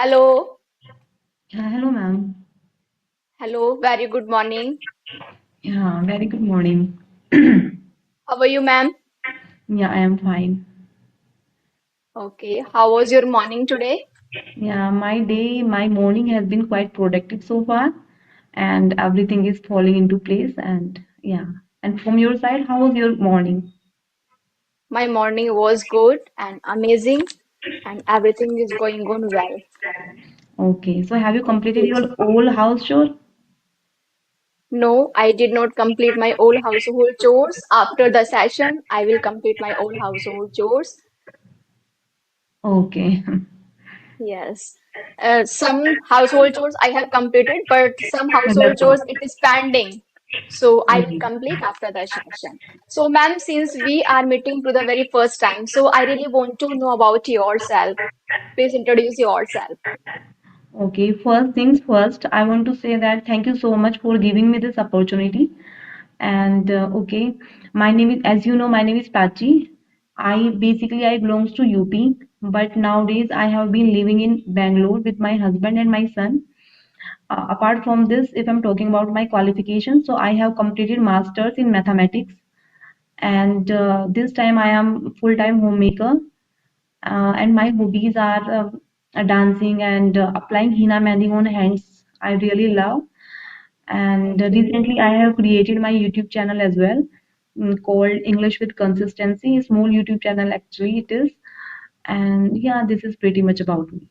Hello, Hello, ma'am. hello, very good morning. Yeah, very good morning. How are you, ma'am? Yeah, I am fine. Okay, how was your morning today? Yeah, my morning has been quite productive so far, and everything is falling into place. And yeah, and from your side, how was your morning? My morning was good and amazing, and everything is going on well. Okay, so have you completed Okay. your whole house chore? No, I did not complete my all household chores. After the session, I will complete my all household chores. Okay, Yes. Some household chores I have completed, but some household that's all. chores it is pending. So I will Okay. complete after the session. So, ma'am, since we are meeting to the very first time, so I really want to know about yourself. Please introduce yourself. Okay, first things first, I want to say that thank you so much for giving me this opportunity. And okay, my name is, as you know, my name is Pachi. I belongs to UP, but nowadays I have been living in Bangalore with my husband and my son. Apart from this, if I'm talking about my qualifications, so I have completed masters in mathematics, and this time I am full-time homemaker. And my hobbies are dancing and applying henna mehndi on hands. I really love. And Okay. recently, I have created my YouTube channel as well, called English with Consistency. A small YouTube channel, actually, it is. And yeah, this is pretty much about me.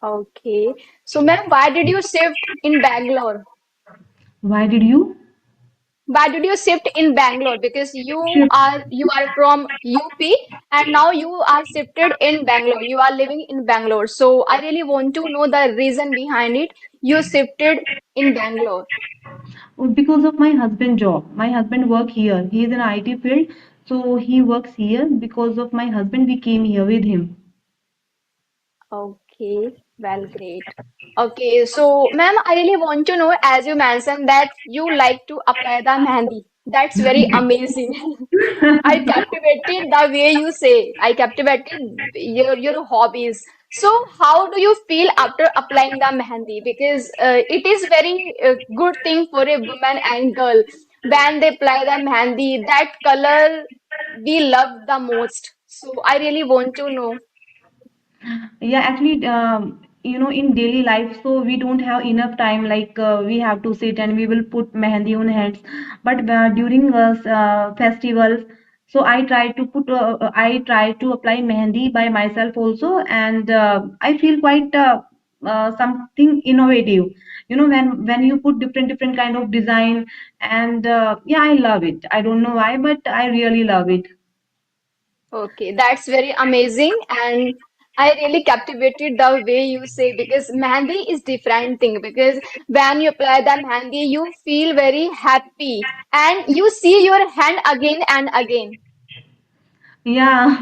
Okay. So, ma'am, why did you shift in Bangalore? Why did you? Why did you shift in Bangalore? Because Sure. you are from UP and now you are shifted in Bangalore. You are living in Bangalore. So I really want to know the reason behind it. You shifted in Bangalore. Because of my husband job. My husband work here. He is in IT field, so he works here. Because of my husband, we came here with him. Okay, well, great. Okay, so ma'am, I really want to know, as you mentioned that you like to apply the mehendi. That's very amazing. I captivated the way you say. I captivated your hobbies. So, how do you feel after applying the mehendi? Because it is very good thing for a woman and girl when they apply the mehendi. That color we love the most. So, I really want to know. Yeah, actually, in daily life, so we don't have enough time. Like we have to sit and we will put mehendi on heads. But during festivals, so I try to apply mehendi by myself also, and I feel quite something innovative. When you put different kind of design, and yeah, I love it. I don't know why, but I really love it. Okay, that's very amazing, and I really captivated the way you say because Mehndi is different thing because when you apply the Mehndi, you feel very happy and you see your hand again and again. Yeah,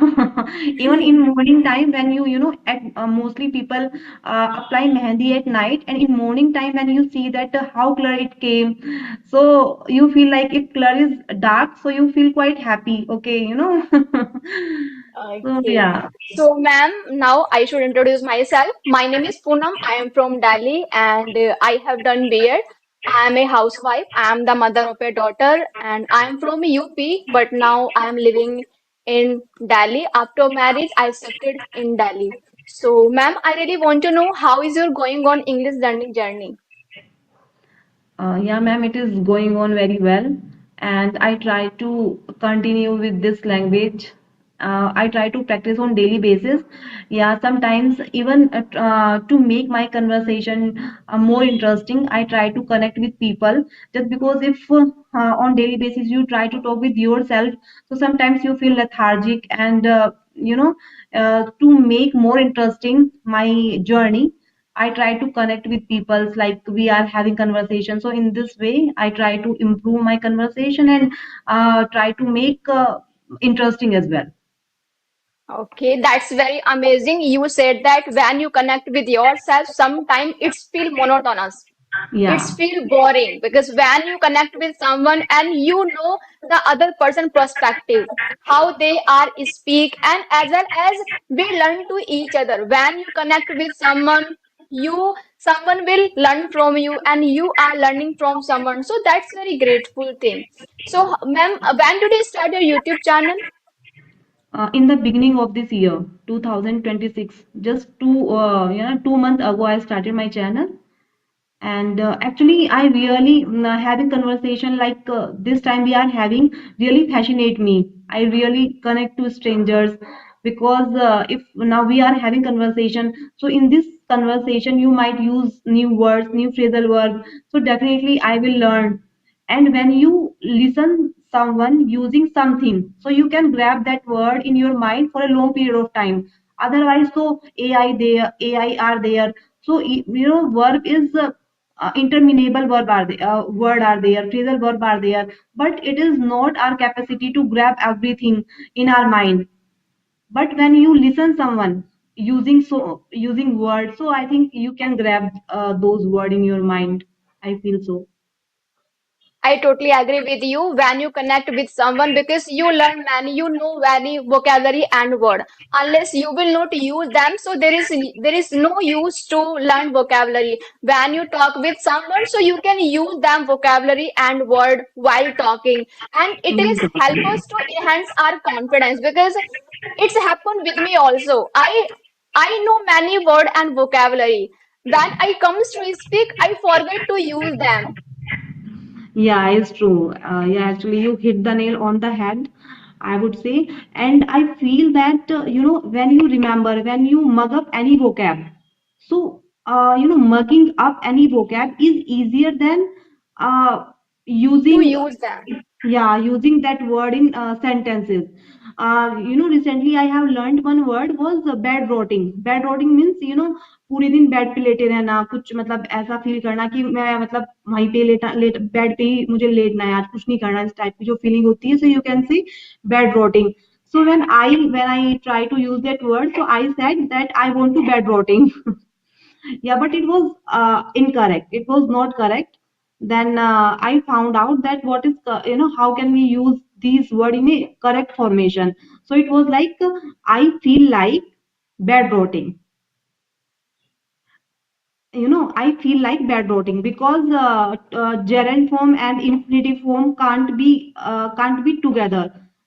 even in morning time when at mostly people apply mehendi at night, and in morning time when you see that how color it came, so you feel like if color is dark, so you feel quite happy. Okay. So Okay, yeah. so ma'am, now I should introduce myself. My name is Poonam. I am from Delhi and I have done B.Ed. I am a housewife. I am the mother of a daughter and I am from UP, but now I am living in Delhi. After marriage, I shifted in Delhi. So, ma'am, I really want to know how is your going on English learning journey? Yeah, ma'am, it is going on very well, and I try to continue with this language. I try to practice on daily basis. Yeah, sometimes even to make my conversation more interesting, I try to connect with people. Just because if on daily basis you try to talk with yourself, so sometimes you feel lethargic, and to make more interesting my journey, I try to connect with people like we are having conversation. So in this way, I try to improve my conversation and try to make interesting as well. Okay, that's very amazing. You said that when you connect with yourself, sometimes it's feel monotonous. Yeah. It's feel boring because when you connect with someone and you know the other person perspective, how they are speak, and as well as we learn to each other. When you connect with someone, you someone will learn from you and you are learning from someone. So that's very grateful thing. So ma'am, when did you start your YouTube channel? In the beginning of this year, 2026, just 2 months ago, I started my channel. And actually, I really having conversation like this time we are having really fascinate me. I really connect to strangers because if now we are having conversation, so in this conversation you might use new words, new phrasal verb. So definitely I will learn. And when you listen someone using something, so you can grab that word in your mind for a long period of time. Otherwise, so AI are there. So verb is interminable word are there, phrasal verb are there, but it is not our capacity to grab everything in our mind. But when you listen someone using words, so I think you can grab those word in your mind. I feel so. I totally agree with you when you connect with someone because you learn many, you know many vocabulary and word. Unless you will not use them, so there is no use to learn vocabulary. When you talk with someone, so you can use them vocabulary and word while talking, and it is help us to enhance our confidence because it's happened with me also. I know many word and vocabulary. When I comes to speak, I forget to use them. Yeah, it's true. Yeah, actually, you hit the nail on the head, I would say. And I feel that, when you remember, when you mug up any vocab, so, mugging up any vocab is easier than uh, To using use them. yeah, using that word in sentences. Recently I have learned one word was bed rotting. Bed rotting means पूरे दिन bed पे लेटे रहना, कुछ मतलब ऐसा feel करना कि मैं मतलब वहीं पे बेड पे ही मुझे लेटना है, आज कुछ नहीं करना, इस टाइप की जो फीलिंग होती है, so you can say bed rotting. So when I try to use that word, so I said that I want to bed rotting. Yeah, but it was incorrect, it was not correct. Then I found out that what is how can we use these word in a correct formation. So it was like I feel like bed rotting. I feel like bad rotting because gerund form and infinitive form can't be together.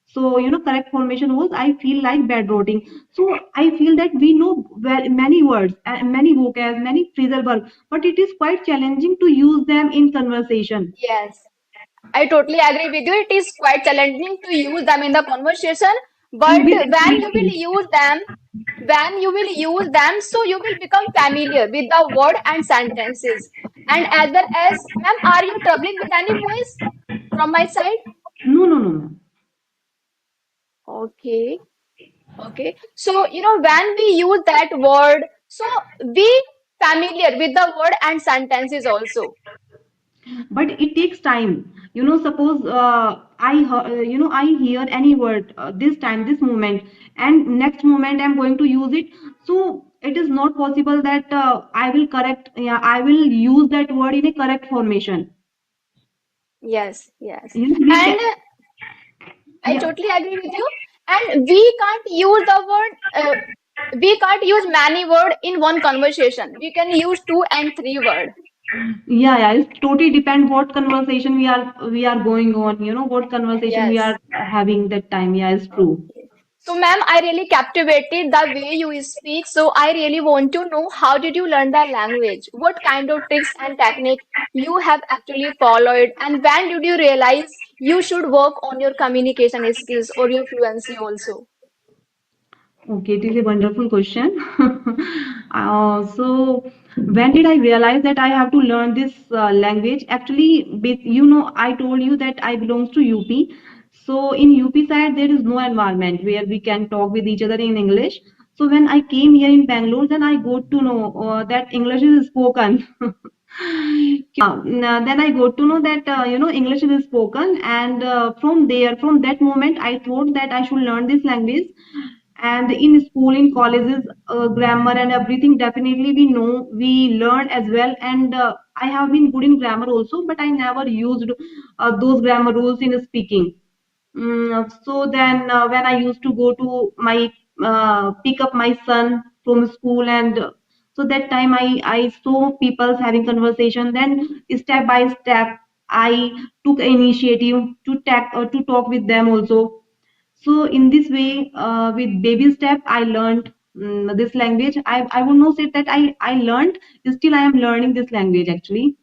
So correct formation was I feel like bad rotting. So I feel that we know many words and many vocab, many phrasal verbs, but it is quite challenging to use them in conversation. Yes, I totally agree with you. It is quite challenging to use them in the conversation, but With when you will use them, so you will become familiar with the word and sentences. And as well as, ma'am, are you troubling with any voice from my side? no, no, no, no. Okay, okay. So, when we use that word, so be familiar with the word and sentences also. But it takes time. Suppose I hear any word this time, this moment, and next moment I'm going to use it. So it is not possible that I will correct, yeah, I will use that word in a correct formation. Yes, yes. We And can. I Yeah. totally agree with you. And we can't use the word, we can't use many word in one conversation. We can use two and three word. Yeah, yeah, it totally depend what conversation we are going on, what conversation we are Yes. having that time. Yeah, it's true. Okay. So, ma'am, I really captivated the way you speak. So, I really want to know how did you learn the language? What kind of tricks and technique you have actually followed? And when did you realize you should work on your communication skills or your fluency also? Okay, it is a wonderful question. So, when did I realize that I have to learn this language? Actually, I told you that I belongs to UP. So, in UP side, there is no environment where we can talk with each other in English. So, when I came here in Bangalore, then I got to know that English is spoken. Then I got to know that English is spoken, and from that moment, I thought that I should learn this language. And in school, in colleges, grammar and everything, definitely we know, we learn as well. And I have been good in grammar also, but I never used those grammar rules in speaking. So then, when I used to go to my pick up my son from school, and so that time I saw people having conversation. Then step by step, I took initiative to talk with them also. So in this way, with baby step, I learned this language. I would not say that I learned. Still, I am learning this language actually.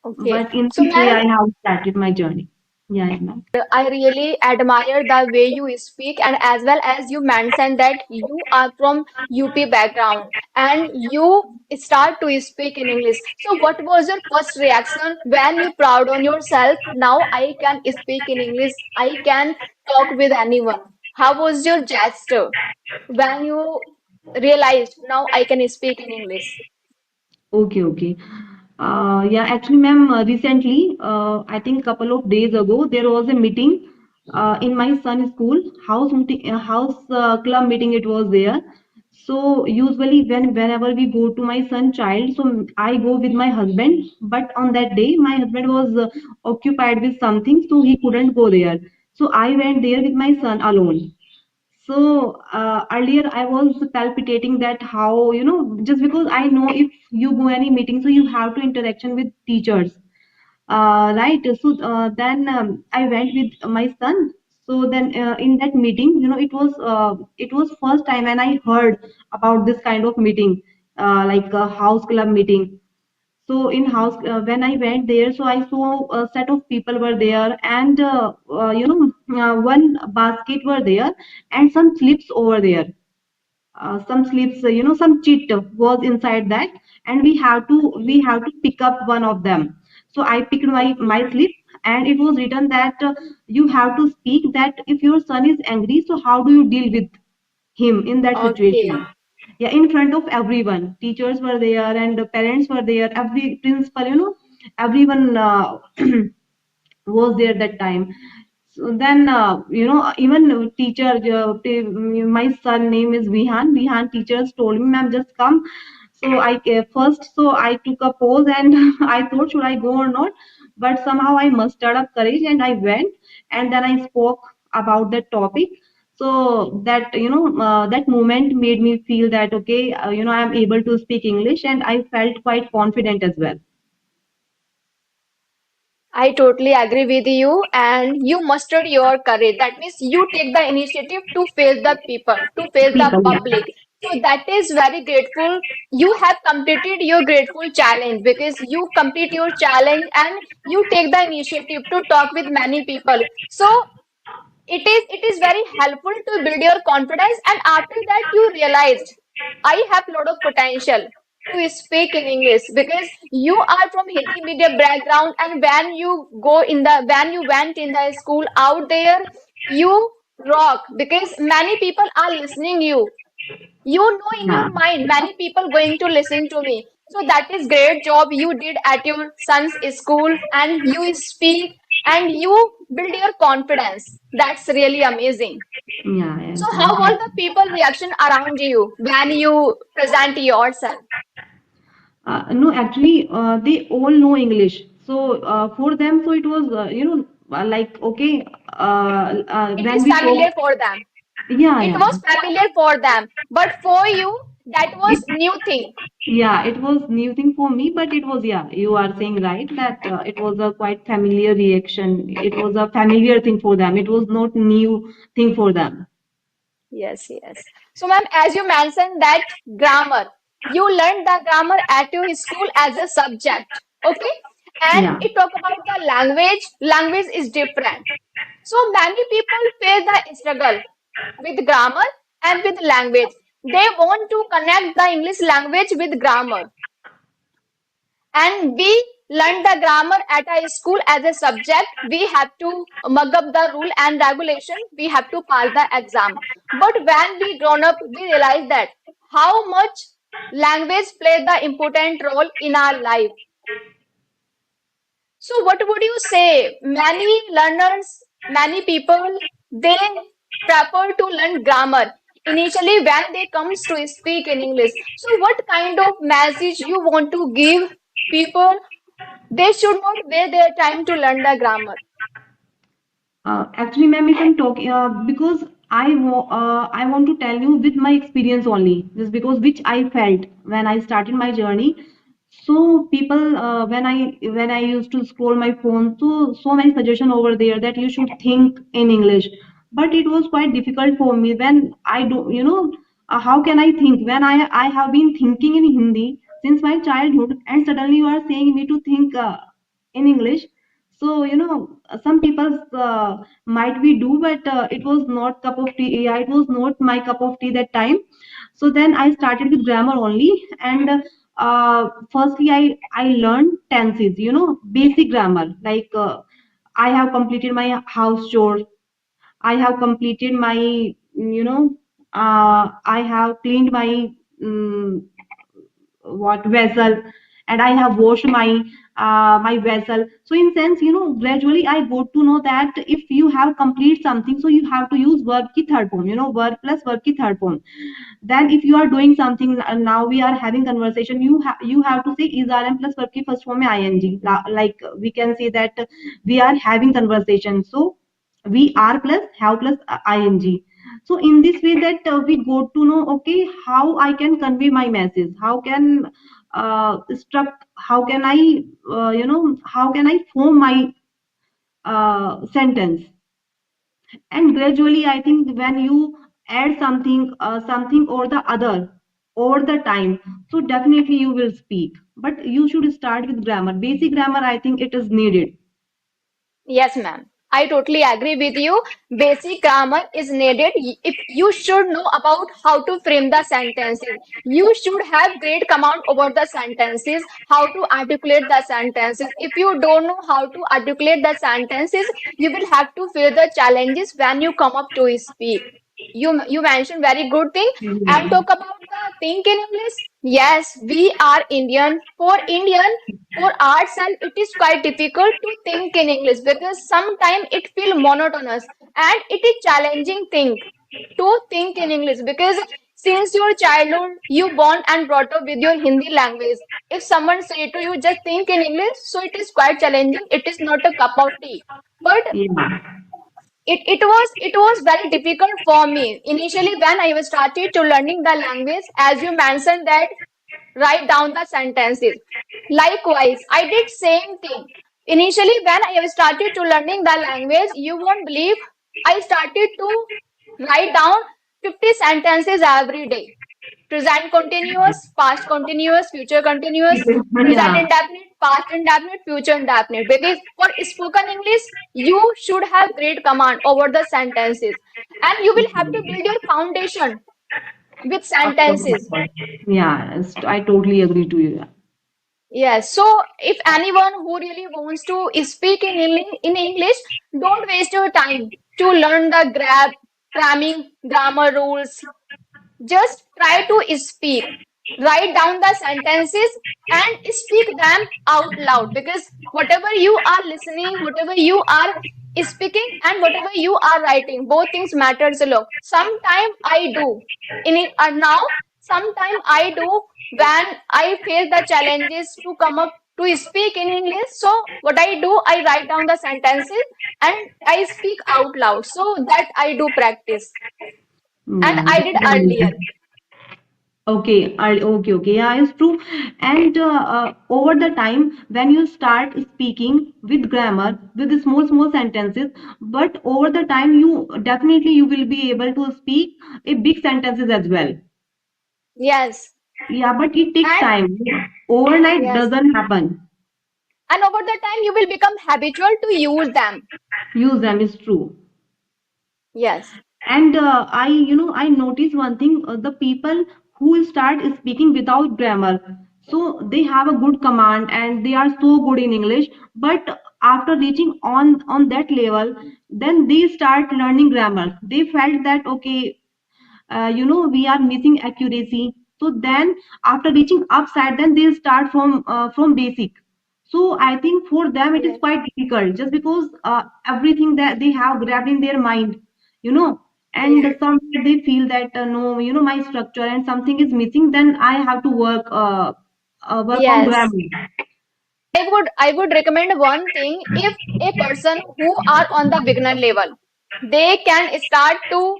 Okay. But in So, this way, ma'am, I have started my journey. Yeah, ma'am. I really admire the way you speak, and as well as you mentioned that you are from UP background and you start to speak in English. So, what was your first reaction when you proud on yourself? Now I can speak in English. I can talk with anyone. How was your gesture when you realized now I can speak in English? Okay, okay. Yeah, actually, ma'am, recently, I think a couple of days ago, there was a meeting in my son's school, house meeting, house club meeting. It was there. So usually, whenever we go to my son child, so I go with my husband. But on that day, my husband was occupied with something, so he couldn't go there. So I went there with my son alone. So earlier I was palpitating that how, just because I know if you go any meeting, so you have to interaction with teachers, right? So then I went with my son. So then in that meeting, it was first time and I heard about this kind of meeting, like a house club meeting. So in house, when I went there, so I saw a set of people were there, and one basket were there, and some slips over there. Some slips, some cheat was inside that, and we have to pick up one of them. So I picked my Okay. slip, and it was written that you have to speak that if your son is angry, so how do you deal with him in that situation? Okay. Yeah, in front of everyone, teachers were there and the parents were there, every principal, everyone was there that time. So then, even teacher, my son name is Vihan. Teachers told me, ma'am, just come. So I took a pose and I thought, should I go or not? But somehow I mustered up courage and I went, and then I spoke about that topic. So that, that moment made me feel that, okay, I am able to speak English, and I felt quite confident as well. I totally agree with you, and you mustered your courage. That means you take the initiative to face the people, to face the People, yeah. public. So that is very grateful. You have completed your grateful challenge because you complete your challenge and you take the initiative to talk with many people. So it is very helpful to build your confidence, and after that you realized I have lot of potential to speak in English because you are from Hindi medium background, and when you went in the school out there, you rock because many people are listening you know in Yeah. your mind many people going to listen to me. So that is great job you did at your son's school, and you speak and you build your confidence. That's really amazing. Yeah, yeah, So how thank you. was the people reaction around you when you present yourself? No, actually, they all know English. So for them, so it was, like, okay, It when is we talk, familiar for them. yeah, It yeah. was familiar for them, but for you that It, was new thing. yeah, it was new thing for me, but it was, yeah, you are saying right that it was a quite familiar reaction. It was a familiar thing for them. It was not new thing for them. Yes, yes. So, ma'am, as you mentioned that grammar, you learned the grammar at your school as a subject, okay? And Yeah. it talk about the language. Language is different. So many people face the struggle with grammar and with language. They want to connect the English language with grammar, and we learn the grammar at a school as a subject. We have to mug up the rule and regulation. We have to pass the exam. But when we grown up, we realize that how much language plays the important role in our life. So what would you say? Many learners, many people, they prefer to learn grammar. initially when they comes to speak in English. So what kind of message you want to give people? They should not waste their time to learn the grammar. Actually, ma'am, if I'm talking, because I want to tell you with my experience only, just because which I felt when I started my journey. So people, when I used to scroll my phone, so many suggestion over there that you should think in English, but it was quite difficult for me when I do, how can I think when I have been thinking in Hindi since my childhood, and suddenly you are saying me to think in English. So some people might be do, but it was not cup of tea. Yeah, it was not my cup of tea that time. So then I started with grammar only, and firstly I learned tenses, basic grammar, like I have completed my house chore, I have completed my, I have cleaned my um, what vessel, and I have washed my vessel. So in sense, gradually I got to know that if you have complete something, so you have to use verb ki third form, verb plus verb ki third form. Then if you are doing something, now we are having conversation, you have to say is rm plus verb ki first form mein ing. Like we can say that we are having conversation, so we are plus have plus ing. So in this way that we go to know, okay, how I can convey my message, how can struct, how can I how can I form my sentence. And gradually I think when you add something or the other over the time, so definitely you will speak, but you should start with grammar, basic grammar. I think it is needed. Yes, ma'am. I totally agree with you. Basic grammar is needed. If you should know about how to frame the sentences, you should have great command over the sentences, how to articulate the sentences. If you don't know how to articulate the sentences, you will have to face the challenges when you come up to speak. You mentioned very good thing. And Yeah. talk about the think in English. Yes, we are Indian. For ourselves, it is quite difficult to think in English because sometimes it feels monotonous and it is challenging thing to think in English because since your childhood you born and brought up with your Hindi language. If someone say to you just think in English, so it is quite challenging. It is not a cup of tea. But Yeah. it was very difficult for me initially when I was started to learning the language. As you mentioned that write down the sentences. Likewise, I did same thing. Initially, when I started to learning the language, you won't believe I started to write down 50 sentences every day. Present continuous, past continuous, future continuous, present Yeah. indefinite, past indefinite, future indefinite. Because for spoken English, you should have great command over the sentences, and you will have to build your foundation with Of course, sentences. of course. Yeah, I totally agree to you. Yes, so if anyone who really wants to speak in English, don't waste your time to learn the gramming, grammar rules. Just try to speak. Write down the sentences and speak them out loud because whatever you are listening, whatever you are speaking, and whatever you are writing, both things matters a lot. Sometime I do. In it, now, sometime I do when I face the challenges to come up to speak in English. So what I do, I write down the sentences and I speak out loud. So that I do practice. And Yeah, I that's did earlier. amazing. Okay, okay, okay. Yeah, it's true. And over the time, when you start speaking with grammar, with the small, small sentences, but over the time, you will be able to speak a big sentences as well. Yes. Yeah, but it takes And time. Overnight yes. doesn't happen. And over the time, you will become habitual to use them. Use them is true. Yes. And I notice one thing: the people who start speaking without grammar, so they have a good command and they are so good in English. But after reaching on that level, then they start learning grammar. They felt that okay, we are missing accuracy. So then after reaching upside, then they start from basic. So I think for them it is Yes. quite difficult, just because everything that they have grabbed in their mind, you know and Okay. somewhere they feel that no, my structure and something is missing, then I have to work on Yes. grammar. I would recommend one thing. If a person who are on the beginner level, they can start to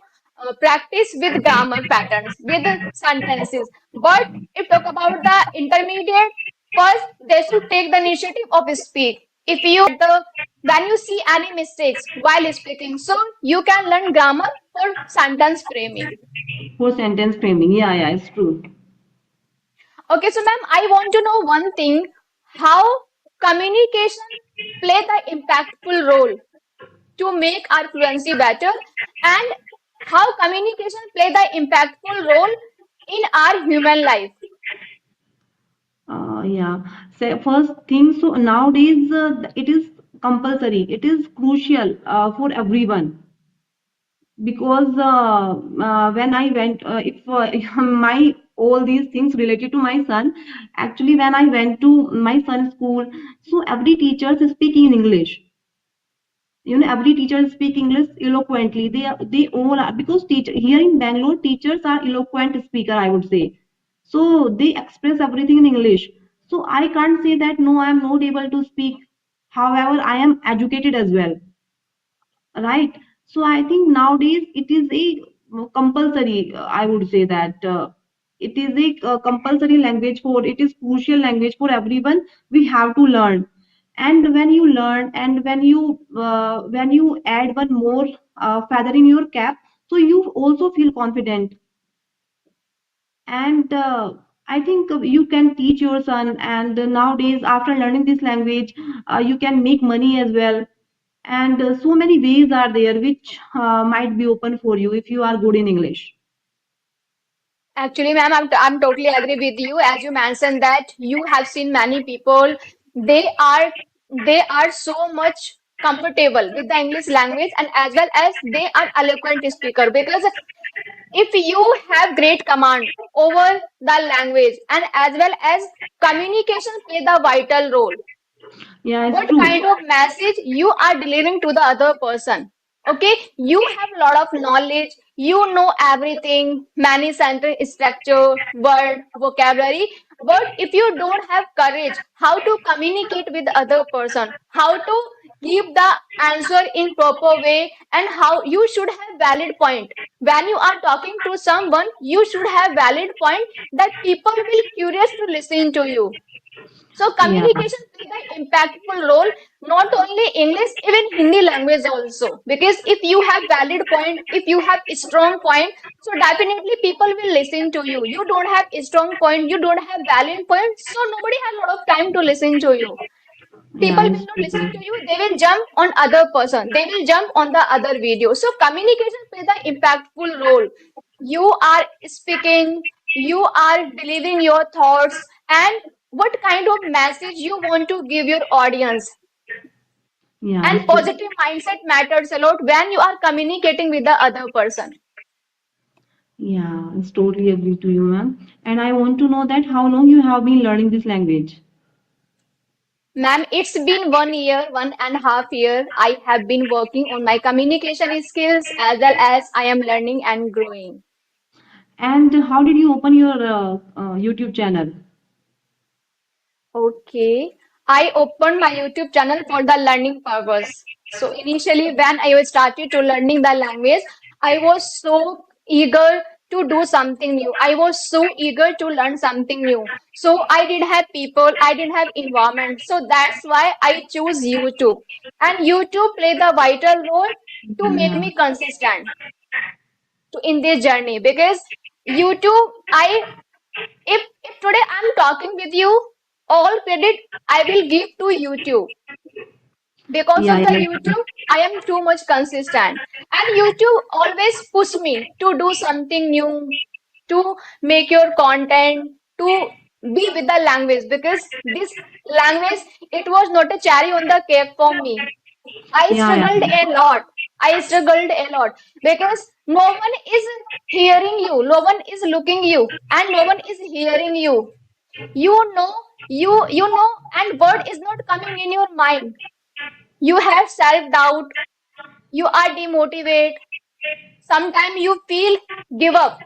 practice with grammar patterns, with sentences. But if talk about the intermediate, first they should take the initiative of speak. If you the when you see any mistakes while speaking, so you can learn grammar for sentence framing. For sentence framing, yeah, it's true. Okay, so ma'am, I want to know one thing: how communication play the impactful role to make our fluency better, and how communication play the impactful role in our human life. Yeah. So first thing, so nowadays it is compulsory. It is crucial for everyone because when I went, if my all these things related to my son, actually when I went to my son's school, so every teacher is speaking in English. Every teacher speak English eloquently. They all are, because teacher here in Bangalore, teachers are eloquent speaker, I would say. So they express everything in English. So I can't say that no, I am not able to speak. However, I am educated as well, right? So I think nowadays it is a compulsory, I would say that it is a compulsory language, for it is crucial language for everyone. We have to learn. And when you learn, and when you add one more feather in your cap, so you also feel confident. And I think you can teach your son, and nowadays after learning this language, you can make money as well. And so many ways are there which might be open for you if you are good in English. Actually, ma'am, I'm totally agree with you. As you mentioned that you have seen many people, they are they are so much comfortable with the English language, and as well as they are eloquent speaker, because if you have great command over the language, and as well as communication play the vital role, Yeah, it's what true. kind of message you are delivering to the other person. Okay, you have a lot of knowledge, you know everything, many sentence structure, word vocabulary, but if you don't have courage how to communicate with the other person, how to give the answer in proper way, and how you should have valid point when you are talking to someone, you should have valid point that people will curious to listen to you. So Yeah, communication play the impactful role, not only English, even Hindi language also. Because if you have valid point, if you have a strong point, so definitely people will listen to you. You don't have a strong point, you don't have valid point, so nobody has a lot of time to listen to you. People yeah, will it's not true. listen to you, they will jump on other person, they will jump on the other video. So communication play the impactful role. You are speaking, you are delivering your thoughts, and what kind of message you want to give your audience. Yeah, And it's true. positive mindset matters a lot when you are communicating with the other person. Yeah, it's totally agree to you, ma'am. And I want to know that how long you have been learning this language. Ma'am, it's been 1 year, 1.5 year. I have been working on my communication skills, as well as I am learning and growing. And how did you open your YouTube channel? Okay. I opened my YouTube channel for the learning purpose. So initially, when I was started to learning the language, I was so eager to do something new. I was so eager to learn something new. So I didn't have people, I didn't have environment. So that's why I choose YouTube. And YouTube play the vital role to make Yeah, me consistent to in this journey, because YouTube, I if today I'm talking with you, all credit I will give to YouTube. Because yeah, of the yeah. YouTube, I am too much consistent. And YouTube always push me to do something new, to make your content, to be with the language. Because this language, it was not a cherry on the cake for me. I Yeah, struggled yeah. a lot. I struggled a lot because no one is hearing you, no one is looking you, and no one is hearing you. You know, you know, and word is not coming in your mind. You have self doubt, you are demotivated, Sometimes you feel give up.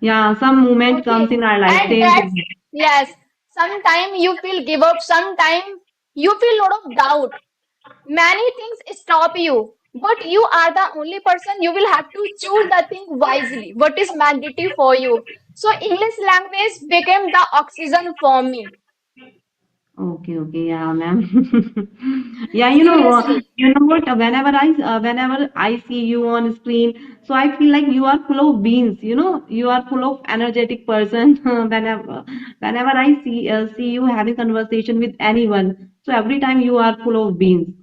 Yeah, some moment comes Okay. in our life. And Same that's, thing. yes, sometimes you feel give up, sometimes you feel lot of doubt. Many things stop you, but you are the only person. You will have to choose the thing wisely. What is mandatory for you? So English language became the oxygen for me. Okay, okay, yeah, ma'am. Yeah, Seriously. you know what? Whenever I see you on screen, so I feel like you are full of beans. You are full of energetic person. Whenever I see you having conversation with anyone, so every time you are full of beans.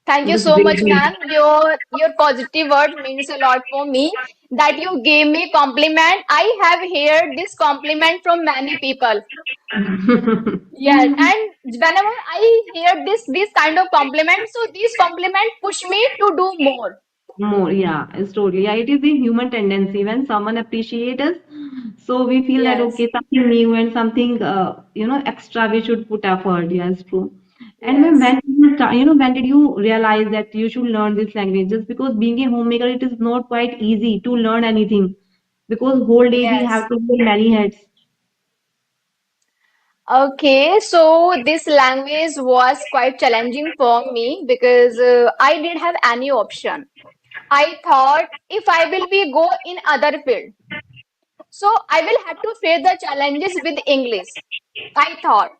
Thank It you is so great. much, ma'am. Your positive word means a lot for me. That you gave me compliment. I have heard this compliment from many people. Yes, and whenever I hear this kind of compliment, so this compliment push me to do more. More, yeah, it's totally. Yeah, it is a human tendency when someone appreciates us, so we feel that Yes, okay, something new and something extra we should put effort. Yes, true. And yes, when did you realize that you should learn this language? Just because being a homemaker, it is not quite easy to learn anything because whole day we yes. have to wear many hats. Okay, so this language was quite challenging for me because I didn't have any option. I thought if I will be go in other field, so I will have to face the challenges with English. I thought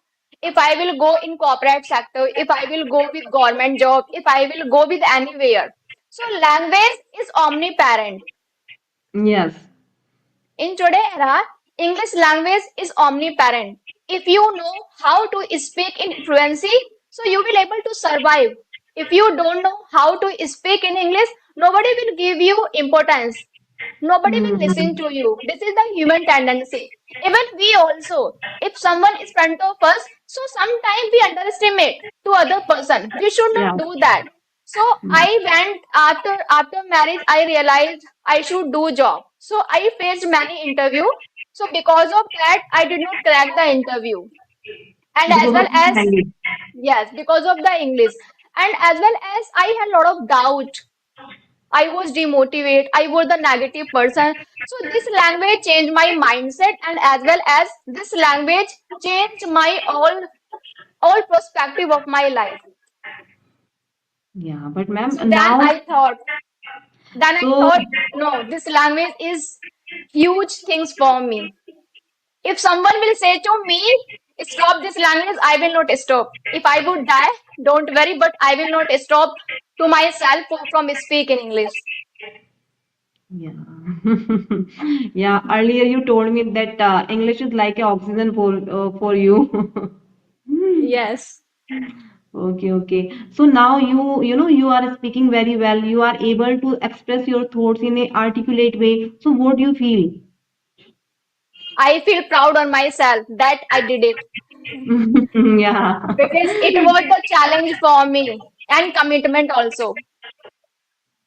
if I will go in corporate sector, if I will go with government job, if I will go with anywhere. So language is omniparent. Yes. In today era, English language is omniparent. If you know how to speak in fluency, so you will able to survive. If you don't know how to speak in English, nobody will give you importance. Nobody will listen Mhm. to you. This is the human tendency. Even we also, if someone is front of us, so sometimes we underestimate to other person. We should Yeah. not do that. So Mm. I went after marriage, I realized I should do job. So I faced many interview. So because of that, I did not crack the interview. And as Because of well the as, language. yes, because of the English. And as well as I had a lot of doubt. I was demotivated. I was the negative person. So this language changed my mindset, and as well as this language changed my all perspective of my life. Yeah, but ma'am, So now then I so thought, no, this language is huge things for me. If someone will say to me, stop this language, I will not stop. If I would die, don't worry, but I will not stop to myself from speaking English. yeah. Yeah, earlier you told me that English is like a oxygen for you. Yes. Okay, okay. So now you are speaking very well. You are able to express your thoughts in a articulate way. So what do you feel? I feel proud on myself that I did it Yeah. because it was the challenge for me and commitment also.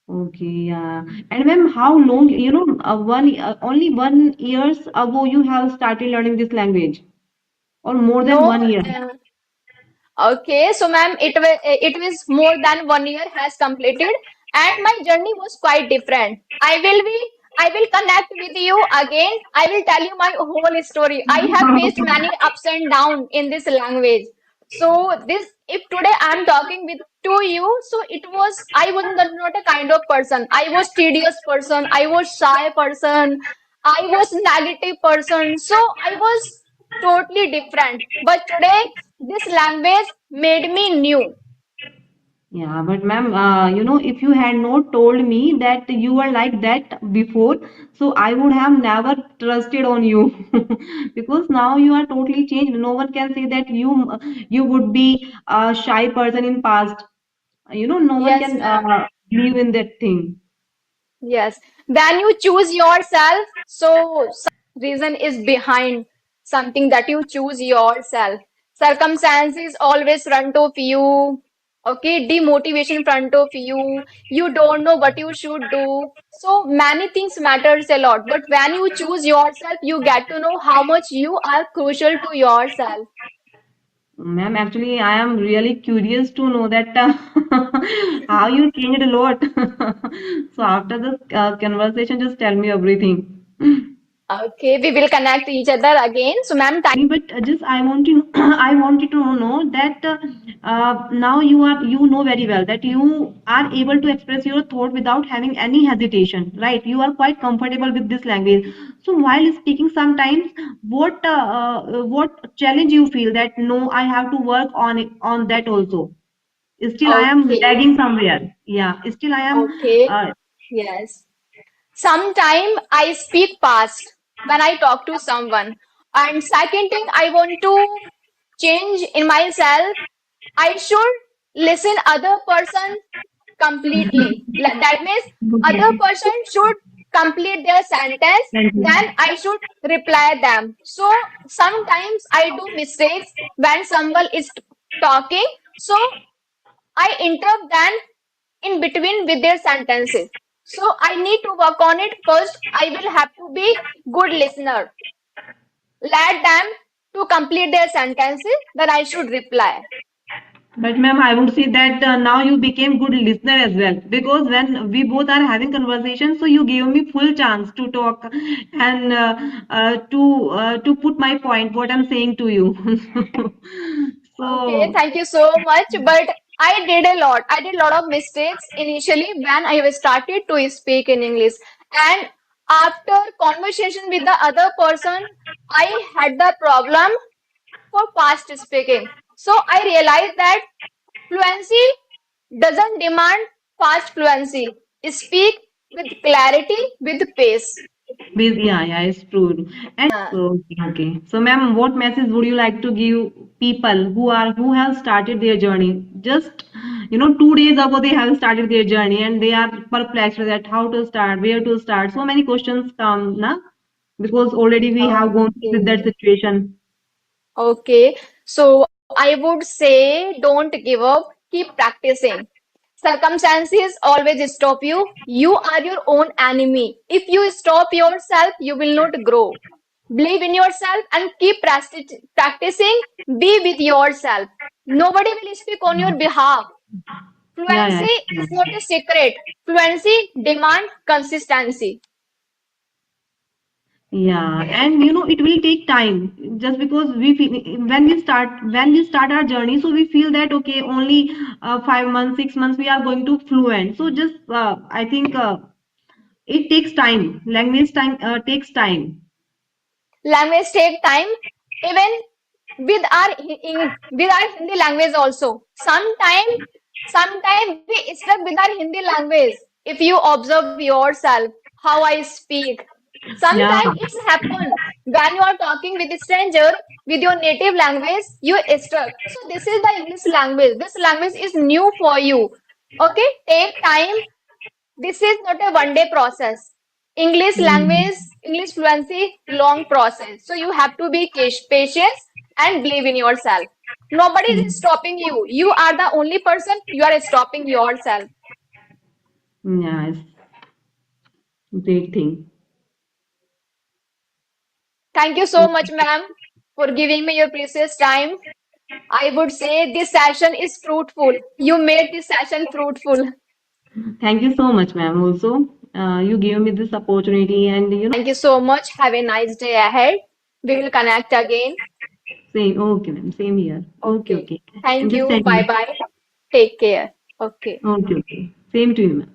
Okay, yeah. And ma'am, how long, only 1 years ago you have started learning this language, or more than No, 1 year? okay, so ma'am, it was more than 1 year has completed, and my journey was quite different. I will connect with you again. I will tell you my whole story. I have faced many ups and downs in this language. So this, if today I'm talking with to you, so it was I was not a kind of person. I was tedious person. I was shy person. I was negative person. So I was totally different. But today this language made me new. Yeah, but ma'am, if you had not told me that you were like that before, so I would have never trusted on you because now you are totally changed. No one can say that you would be a shy person in past. No one Yes, can ma'am. believe in that thing. Yes. When you choose yourself, so some reason is behind something that you choose yourself. Circumstances always front of you. Okay, demotivation front of you. You don't know what you should do. So many things matters a lot. But when you choose yourself, you get to know how much you are crucial to yourself. Ma'am, actually, I am really curious to know that how you changed a lot. So after this conversation, just tell me everything. Okay, we will connect each other again. So, ma'am, But just I want to I wanted to know that now you know very well that you are able to express your thought without having any hesitation, right? You are quite comfortable with this language. So while speaking, sometimes what challenge you feel that no, I have to work on it, on that also. Still, I am okay, lagging somewhere. Yeah, still I am. okay, Uh, yes. Sometime I speak fast when I talk to someone. And second thing I want to change in myself, I should listen other person completely. That means other okay. person should complete their sentence, Thank you. then I should reply them. So sometimes I do mistakes when someone is talking, so I interrupt them in between with their sentences. So I need to work on it. First, I will have to be good listener. Let them to complete their sentences, then I should reply. But ma'am, I would say that now you became good listener as well because when we both are having conversations, so you gave me full chance to talk and to put my point, what I'm saying to you. Okay, So thank you so much. But I did a lot. I did a lot of mistakes initially when I was started to speak in English. And after conversation with the other person, I had the problem for fast speaking. So I realized that fluency doesn't demand fast fluency. Speak with clarity, with pace. yeah, yeah, it's true. And so okay. So ma'am, what message would you like to give people who have started their journey? Just 2 days ago they have started their journey and they are perplexed that how to start, where to start. So many questions come, na? Because already we have gone with that Okay. situation. Okay. So I would say don't give up, keep practicing. Circumstances always stop you. You are your own enemy. If you stop yourself, you will not grow. Believe in yourself and keep practicing. Be with yourself. Nobody will speak on your behalf. Yeah, yeah. Fluency is not a secret. Fluency demand consistency. Yeah, and it will take time just because we feel when we start our journey, so we feel that okay, only 5 months, 6 months we are going to fluent. So just I think it takes time. Language time takes time. Language take time. Even with our with our Hindi language also. Sometime we stuck with our Hindi language. If you observe yourself, how I speak. Yeah, Sometimes it's happen when you are talking with a stranger with your native language, you stuck. So this is the English language. This language is new for you. Okay, take time. This is not a one day process. English mm, language, English fluency, long process. So you have to be patient and believe in yourself. Nobody mm, is stopping you. You are the only person you are stopping yourself. yeah, it's great thing. Thank you so much, ma'am, for giving me your precious time. I would say this session is fruitful. You made this session fruitful. Thank you so much, ma'am. Also, you gave me this opportunity, and Thank you so much. Have a nice day ahead. We will connect again. same. Okay, ma'am. Same here. Okay, Okay. okay. And Thank just you. send me. Bye bye. Take care. Okay. Okay, okay. Same to you, ma'am.